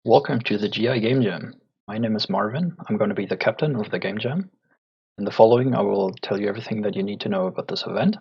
Welcome to the GI Game Jam. My name is Marvin. I'm going to be the captain of the Game Jam. In the following, I will tell you everything that you need to know about this event.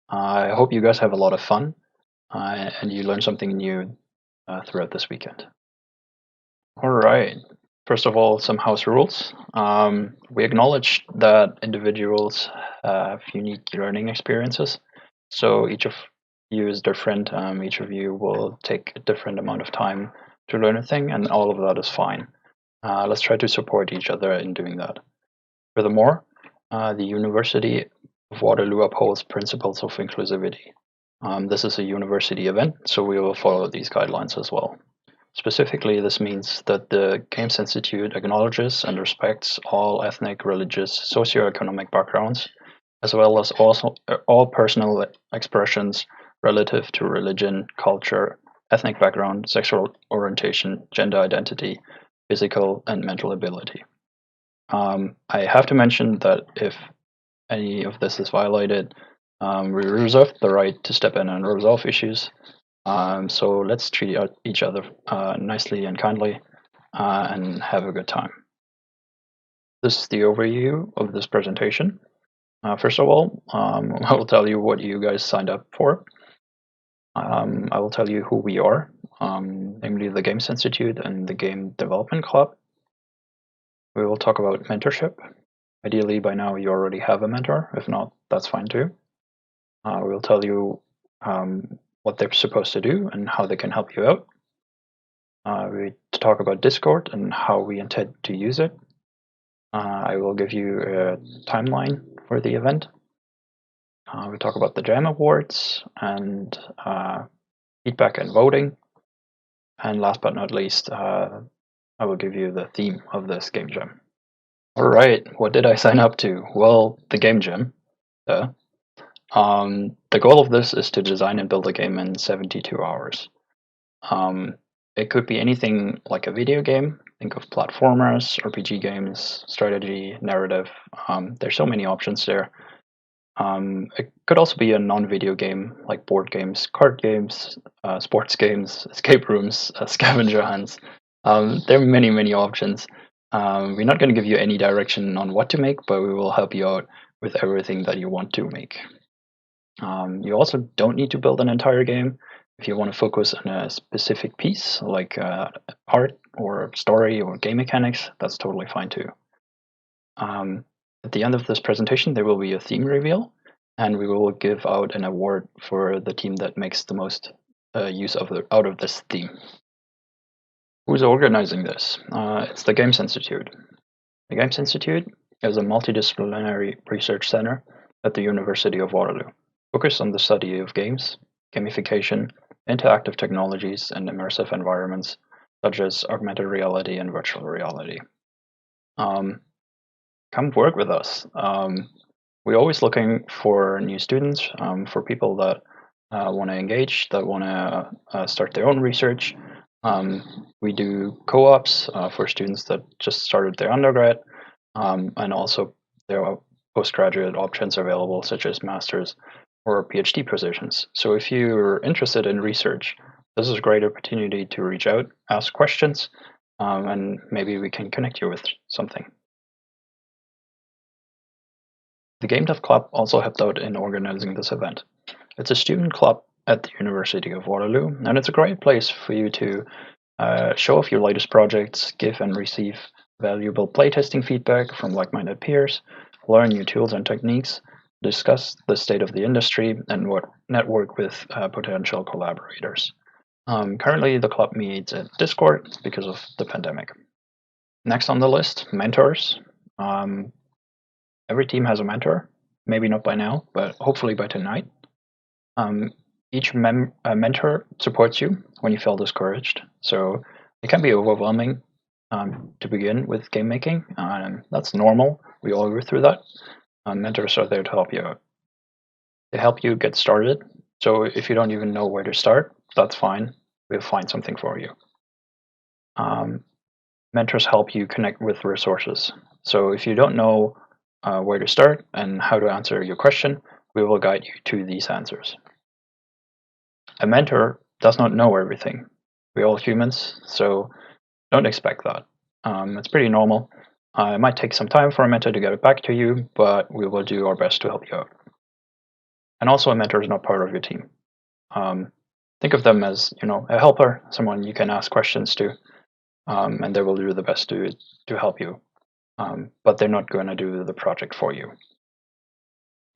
I hope you guys have a lot of fun and you learn something new throughout this weekend. All right. First of all, some house rules. We acknowledge that individuals have unique learning experiences, so each of you is different. Each of you will take a different amount of time to learn a thing, and all of that is fine. Let's try to support each other in doing that. Furthermore, the University of Waterloo upholds principles of inclusivity. This is a university event, so we will follow these guidelines as well. Specifically, this means that the Games Institute acknowledges and respects all ethnic, religious, socioeconomic backgrounds, as well as also all personal expressions relative to religion, culture, ethnic background, sexual orientation, gender identity, physical and mental ability. I have to mention that if any of this is violated, we reserve the right to step in and resolve issues. So let's treat each other nicely and kindly and have a good time. This is the overview of this presentation. First of all, I will tell you what you guys signed up for. I will tell you who we are, namely the Games Institute and the Game Development Club. We will talk about mentorship. Ideally, by now you already have a mentor. If not, that's fine too. We'll tell you what they're supposed to do and how they can help you out. We talk about Discord and how we intend to use it. I will give you a timeline for the event. We talk about the Jam Awards and feedback and voting. And last but not least, I will give you the theme of this Game Jam. All right, what did I sign up to? Well, the Game Jam. The goal of this is to design and build a game in 72 hours. It could be anything like a video game. Think of platformers, RPG games, strategy, narrative. There's so many options there. It could also be a non-video game like board games, card games, sports games, escape rooms, scavenger hunts. There are many, many options. We're not going to give you any direction on what to make, but we will help you out with everything that you want to make. You also don't need to build an entire game. If you want to focus on a specific piece, like art or story or game mechanics, that's totally fine too. At the end of this presentation, there will be a theme reveal, and we will give out an award for the team that makes the most use out of this theme. Who's organizing this? It's the Games Institute. The Games Institute is a multidisciplinary research center at the University of Waterloo, focused on the study of games, gamification, interactive technologies, and immersive environments such as augmented reality and virtual reality. Come work with us. We're always looking for new students, for people that want to engage, that want to start their own research. We do co-ops for students that just started their undergrad, and also there are postgraduate options available, such as master's or PhD positions. So if you're interested in research, this is a great opportunity to reach out, ask questions, and maybe we can connect you with something. The Game Dev Club also helped out in organizing this event. It's a student club at the University of Waterloo, and it's a great place for you to show off your latest projects, give and receive valuable playtesting feedback from like-minded peers, learn new tools and techniques, discuss the state of the industry, and network with potential collaborators. Currently, the club meets at Discord because of the pandemic. Next on the list, mentors. Every team has a mentor, maybe not by now, but hopefully by tonight. Each mentor supports you when you feel discouraged, so it can be overwhelming to begin with game making. That's normal. We all go through that. Mentors are there to help you out. They help you get started. So if you don't even know where to start, that's fine. We'll find something for you. Mentors help you connect with resources. So if you don't know where to start and how to answer your question, we will guide you to these answers. A mentor does not know everything. We're all humans, so don't expect that. It's pretty normal. It might take some time for a mentor to get it back to you, but we will do our best to help you out. And also, a mentor is not part of your team. Think of them as, a helper, someone you can ask questions to, and they will do the best to help you. But they're not going to do the project for you.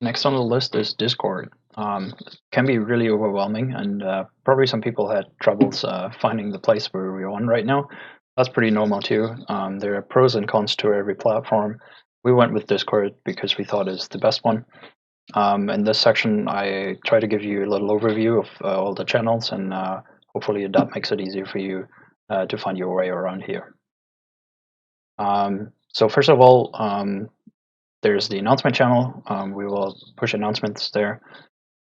Next on the list is Discord. It can be really overwhelming, and probably some people had troubles finding the place where we're on right now. That's pretty normal too. There are pros and cons to every platform. We went with Discord because we thought it's the best one. In this section, I try to give you a little overview of all the channels, and hopefully that makes it easier for you to find your way around here. So first of all, there's the announcement channel. We will push announcements there.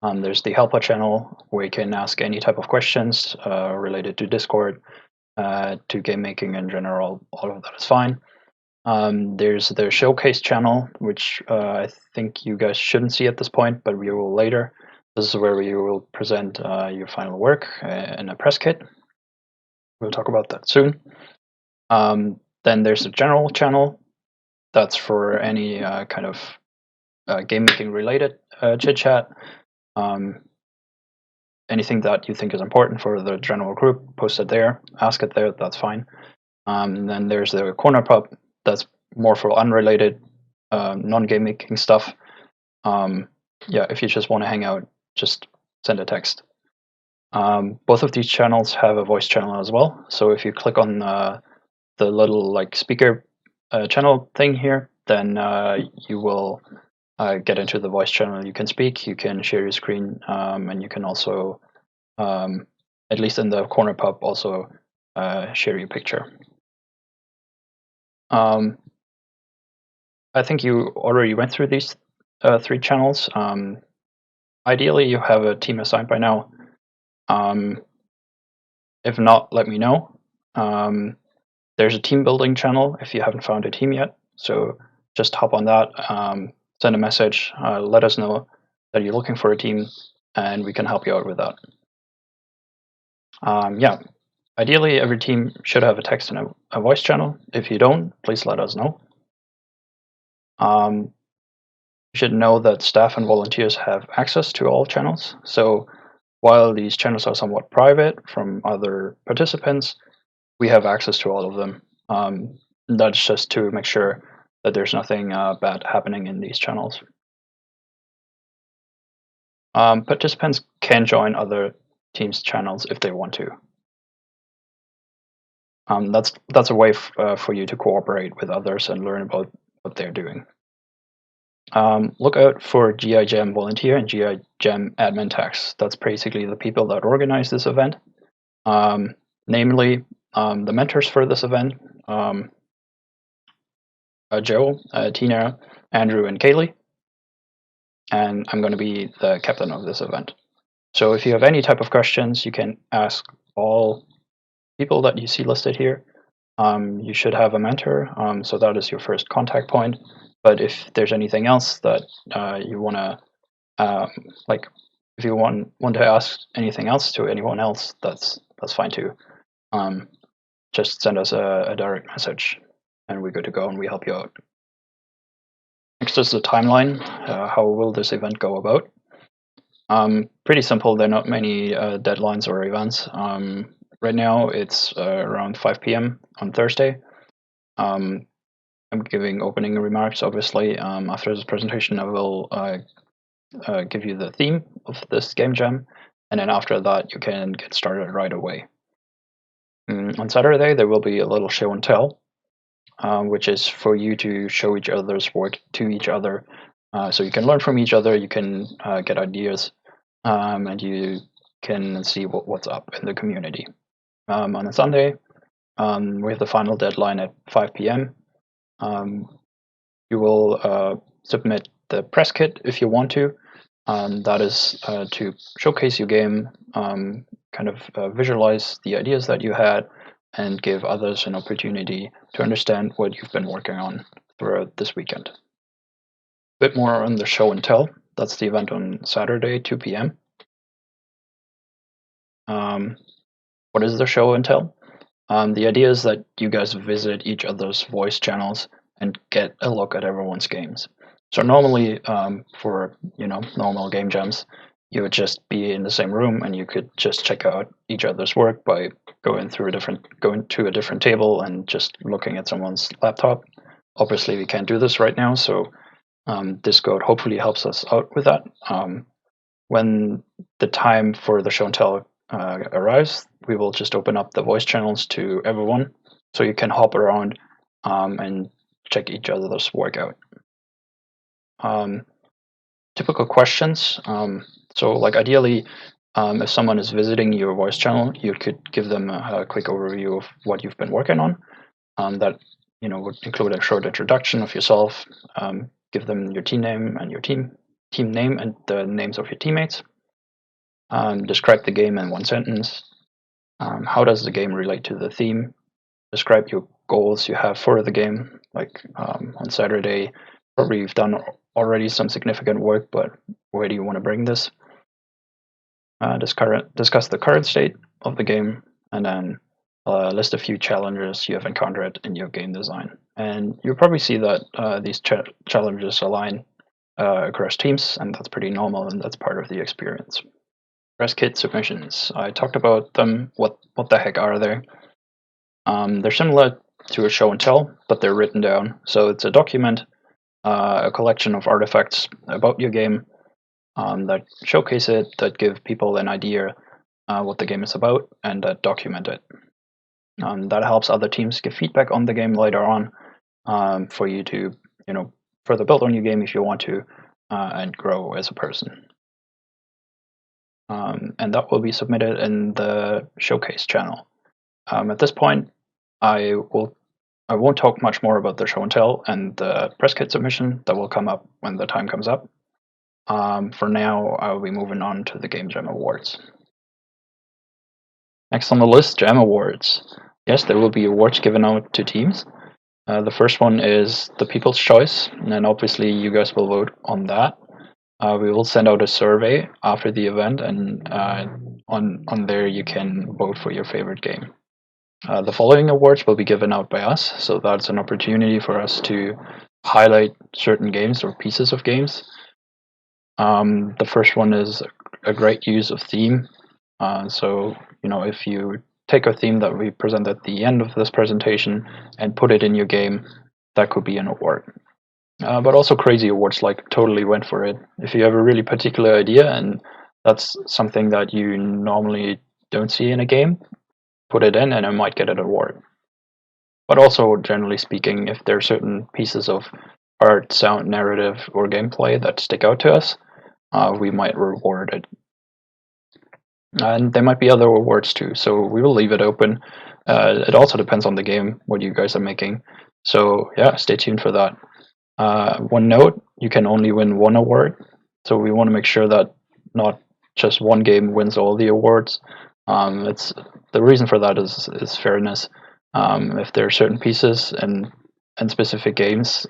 There's the helper channel where you can ask any type of questions related to Discord, to game making in general. All of that is fine. There's the showcase channel, which I think you guys shouldn't see at this point, but we will later. This is where we will present your final work in a press kit. We'll talk about that soon. Then there's the general channel. That's for any kind of game making related chit chat. Anything that you think is important for the general group, post it there, ask it there, that's fine. Then there's the corner pub, that's more for unrelated, non-game making stuff. Yeah, if you just want to hang out, just send a text. Both of these channels have a voice channel as well, so if you click on the little speaker channel thing here, then you will get into the voice channel. You can speak, you can share your screen, and you can also, at least in the corner pub, also share your picture. I think you already went through these 3 channels. Ideally, you have a team assigned by now. If not, let me know. There's a team building channel if you haven't found a team yet. So just hop on that, send a message, let us know that you're looking for a team, and we can help you out with that. Yeah, ideally every team should have a text and a voice channel. If you don't, please let us know. You should know that staff and volunteers have access to all channels. So while these channels are somewhat private from other participants, we have access to all of them. That's just to make sure that there's nothing bad happening in these channels. Participants can join other teams' channels if they want to. That's a way for you to cooperate with others and learn about what they're doing. Look out for GameJam volunteer and GameJam admin tags. That's basically the people that organize this event. Namely, the mentors for this event, Joe, Tina, Andrew, and Kaylee. And I'm going to be the captain of this event. So if you have any type of questions, you can ask all people that you see listed here. You should have a mentor, so that is your first contact point. But if there's anything else that you want to, if you want to ask anything else to anyone else, that's fine too. Just send us a direct message, and we're good to go, and we help you out. Next is the timeline. How will this event go about? Pretty simple. There are not many deadlines or events. Right now, it's around 5 p.m. on Thursday. I'm giving opening remarks, obviously. After this presentation, I will give you the theme of this game jam, and then after that, you can get started right away. On Saturday, there will be a little show and tell, which is for you to show each other's work to each other, so you can learn from each other, you can get ideas, and you can see what's up in the community. On a Sunday, we have the final deadline at 5 p.m. You will submit the press kit if you want to. That is to showcase your game, kind of visualize the ideas that you had, and give others an opportunity to understand what you've been working on throughout this weekend. A bit more on the show and tell. That's the event on Saturday, 2 p.m. What is the show and tell? The idea is that you guys visit each other's voice channels and get a look at everyone's games. So normally, for normal game jams, you would just be in the same room and you could just check out each other's work by going to a different table and just looking at someone's laptop. Obviously, we can't do this right now, so Discord hopefully helps us out with that. When the time for the show and tell arrives, we will just open up the voice channels to everyone, so you can hop around and check each other's work out. Um, Typical questions. So, like ideally, if someone is visiting your voice channel, you could give them a quick overview of what you've been working on. That would include a short introduction of yourself. Give them your team name and your team name and the names of your teammates. Describe the game in one sentence. How does the game relate to the theme? Describe your goals you have for the game. Like on Saturday, probably you've done already some significant work, but where do you want to bring this? Discuss the current state of the game, and then list a few challenges you have encountered in your game design. And you'll probably see that these challenges align across teams, and that's pretty normal, and that's part of the experience. Press kit submissions. I talked about them. What the heck are they? They're similar to a show and tell, but they're written down. So it's a document, a collection of artifacts about your game that showcase it, that give people an idea what the game is about, and that document it. That helps other teams give feedback on the game later on, for you to further build on your game if you want to, and grow as a person. And that will be submitted in the showcase channel. At this point, I won't talk much more about the show and tell and the press kit submission. That will come up when the time comes up. For now, I will be moving on to the GameJam Awards. Next on the list, Jam Awards. Yes, there will be awards given out to teams. The first one is the People's Choice, and obviously you guys will vote on that. We will send out a survey after the event, and on there you can vote for your favorite game. The following awards will be given out by us, so that's an opportunity for us to highlight certain games or pieces of games. The first one is a great use of theme. So if you take a theme that we present at the end of this presentation and put it in your game, that could be an award. But also crazy awards like totally went for it. If you have a really particular idea and that's something that you normally don't see in a game, put it in and it might get an award. But also, generally speaking, if there are certain pieces of art, sound, narrative, or gameplay that stick out to us, we might reward it. And there might be other awards too, so we will leave it open. It also depends on the game, what you guys are making. So yeah, stay tuned for that. One note, you can only win one award, so we want to make sure that not just one game wins all the awards. It's the reason for that is fairness. If there are certain pieces and specific games,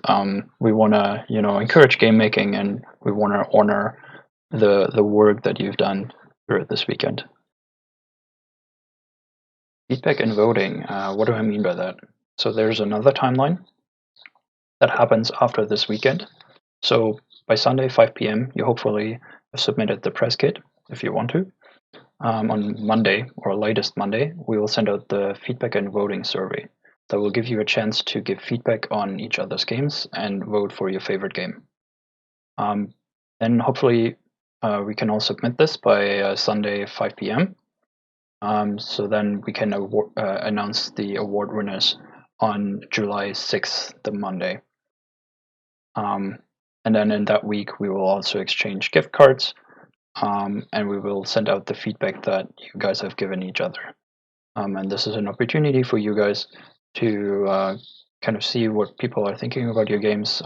we want to encourage game making, and we want to honor the work that you've done throughout this weekend. Feedback and voting. What do I mean by that? So there's another timeline that happens after this weekend. So by Sunday 5 p.m., you hopefully have submitted the press kit if you want to. On Monday, or latest Monday, we will send out the feedback and voting survey that will give you a chance to give feedback on each other's games and vote for your favorite game. Then hopefully we can all submit this by Sunday 5 p.m. So then we can announce the award winners on July 6th, the Monday. And then in that week, we will also exchange gift cards, and we will send out the feedback that you guys have given each other. And this is an opportunity for you guys to kind of see what people are thinking about your games.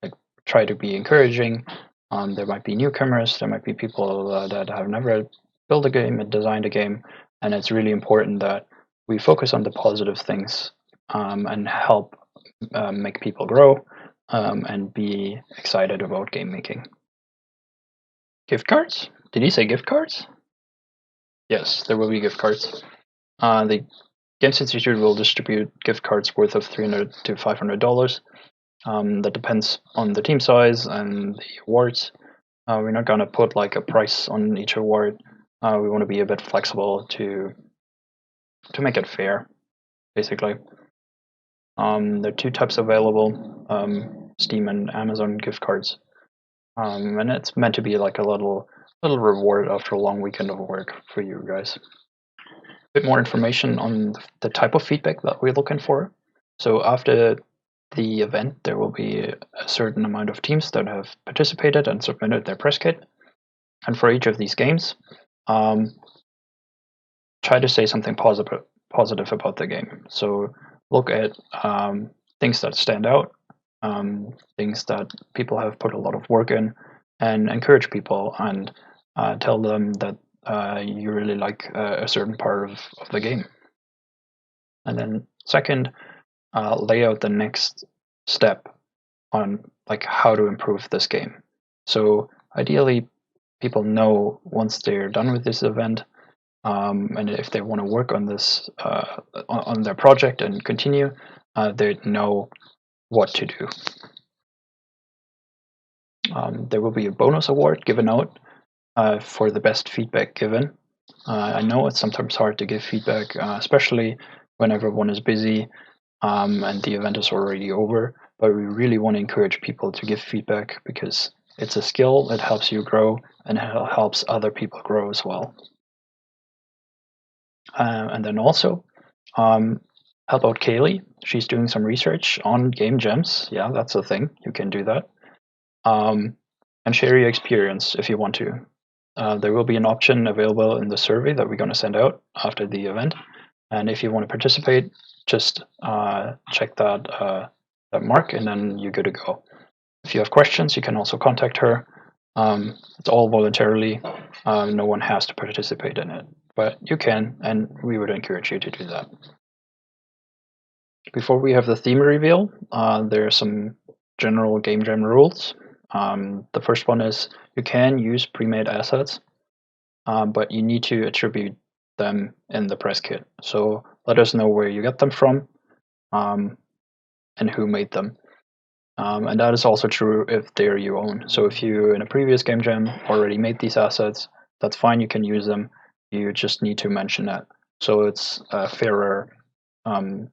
Like try to be encouraging. There might be newcomers, there might be people that have never built a game and designed a game, and it's really important that we focus on the positive things and help make people grow and be excited about game making. Gift cards? Did he say gift cards? Yes, there will be gift cards. Games Institute will distribute gift cards worth of $300 to $500. That depends on the team size and the awards. We're not going to put like a price on each award. We want to be a bit flexible to make it fair, basically. There are two types available, Steam and Amazon gift cards. And it's meant to be like a little reward after a long weekend of work for you guys. A bit more information on the type of feedback that we're looking for. So after the event, there will be a certain amount of teams that have participated and submitted their press kit. And for each of these games, try to say something positive about the game. So look at things that stand out, things that people have put a lot of work in, and encourage people and tell them that you really like a certain part of the game. And then second, lay out the next step on like how to improve this game. So ideally, people know once they're done with this event, and if they want to work on this on their project and continue, they know what to do. There will be a bonus award given out for the best feedback given. I know it's sometimes hard to give feedback, especially when everyone is busy and the event is already over. But we really want to encourage people to give feedback because it's a skill, it helps you grow, and it helps other people grow as well. And then also, help out Kaylee. She's doing some research on game jams. Yeah, that's a thing. You can do that. And share your experience if you want to. There will be an option available in the survey that we're going to send out after the event. And if you want to participate, just check that mark and then you're good to go. If you have questions, you can also contact her. It's all voluntarily. No one has to participate in it, but you can, and we would encourage you to do that. Before we have the theme reveal, there are some general game jam rules. The first one is you can use pre-made assets, but you need to attribute them in the press kit. So let us know where you get them from and who made them. And that is also true if they're your own. So if you, in a previous game jam, already made these assets, that's fine, you can use them. You just need to mention it. So it's a fairer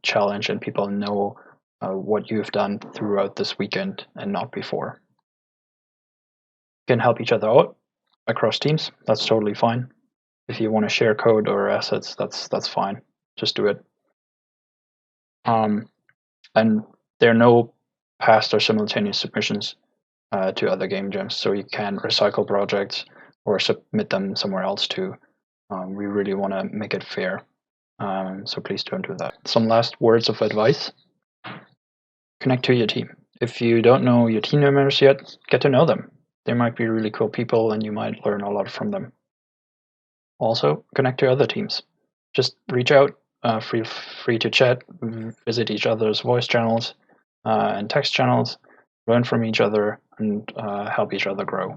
challenge and people know what you've done throughout this weekend and not before. You can help each other out across teams. That's totally fine. If you want to share code or assets, that's fine. Just do it. And there are no past or simultaneous submissions to other game jams, so you can recycle projects or submit them somewhere else too. We really want to make it fair, so please don't do that. Some last words of advice. Connect to your team. If you don't know your team members yet, get to know them. They might be really cool people and you might learn a lot from them. Also, connect to other teams. Just reach out, feel free to chat, visit each other's voice channels and text channels, learn from each other, and help each other grow.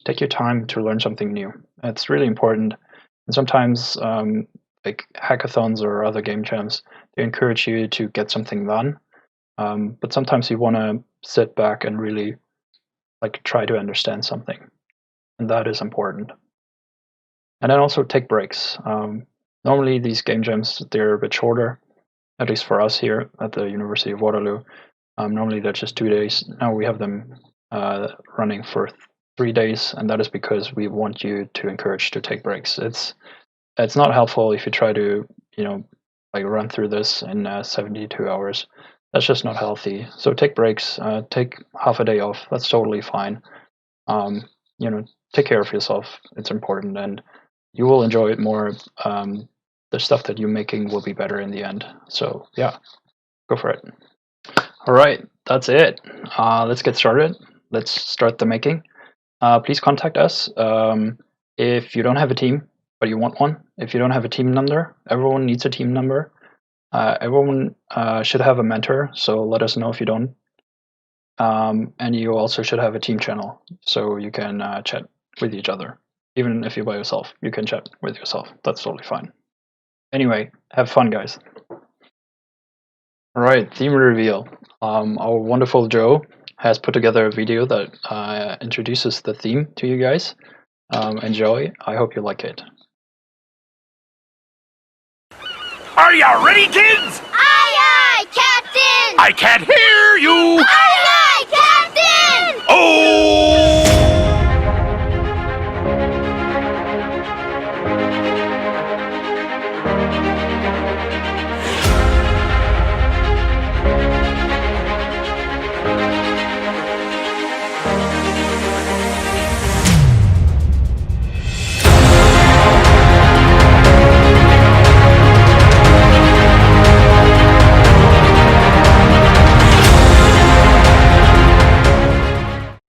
Take your time to learn something new. It's really important. And sometimes, like hackathons or other game jams, they encourage you to get something done. But sometimes you want to sit back and really like try to understand something, and that is important. And then also take breaks. Normally these game jams, they're a bit shorter, at least for us here at the University of Waterloo. Normally they're just 2 days. Now we have them running for 3 days, and that is because we want you to encourage to take breaks. It's not helpful if you try to, like run through this in 72 hours. That's just not healthy. So take breaks, take half a day off. That's totally fine. Take care of yourself. It's important, and you will enjoy it more. The stuff that you're making will be better in the end. So yeah, go for it. All right, that's it. Let's get started. Let's start the making. Please contact us if you don't have a team, but you want one. If you don't have a team number, everyone needs a team number. Everyone should have a mentor, so let us know if you don't. And you also should have a team channel, so you can chat with each other. Even if you're by yourself, you can chat with yourself. That's totally fine. Anyway, have fun, guys. Alright, theme reveal. Our wonderful Joe has put together a video that introduces the theme to you guys. Enjoy. I hope you like it. Are ya ready, kids? Aye, aye, Captain! I can't hear you! Aye, aye, Captain! Oh!